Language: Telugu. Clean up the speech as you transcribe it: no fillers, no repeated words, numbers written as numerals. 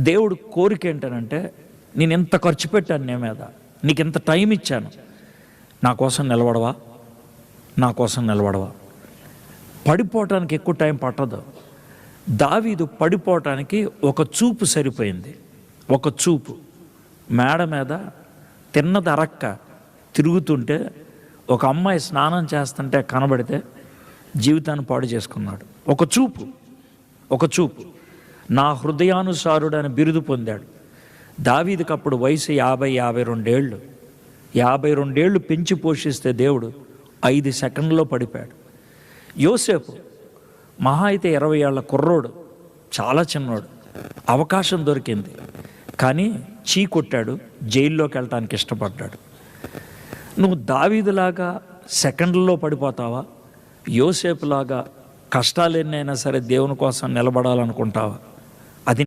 దేవుడు కోరిక ఏంటనంటే, నేను ఎంత ఖర్చు పెట్టాను నీ మీద, నీకు ఎంత టైం ఇచ్చాను, నా కోసం నిలబడవా, నా కోసం నిలబడవా. పడిపోవటానికి ఎక్కువ టైం పట్టదు. దావీదు పడిపోవటానికి ఒక చూపు సరిపోయింది. ఒక చూపు మేడ మీద తిన్నది అరక్క తిరుగుతుంటే ఒక అమ్మాయి స్నానం చేస్తుంటే కనబడితే జీవితాన్ని పాడు చేసుకున్నాడు. ఒక చూపు నా హృదయానుసారుడు అని బిరుదు పొందాడు. దావీదుకి అప్పుడు వయసు 52 ఏళ్ళు. 52 ఏళ్ళు పెంచి పోషిస్తే దేవుడు 5 సెకండ్లో పడిపోయాడు. యోసేపు మహా అయితే 20 ఏళ్ల కుర్రోడు, చాలా చిన్నోడు. అవకాశం దొరికింది కానీ కొట్టాడు, జైల్లోకి వెళ్ళటానికి ఇష్టపడ్డాడు. నువ్వు దావీదులాగా సెకండ్లలో పడిపోతావా, యోసేపులాగా కష్టాలు ఎన్నైనా సరే దేవుని కోసం నిలబడాలనుకుంటావా?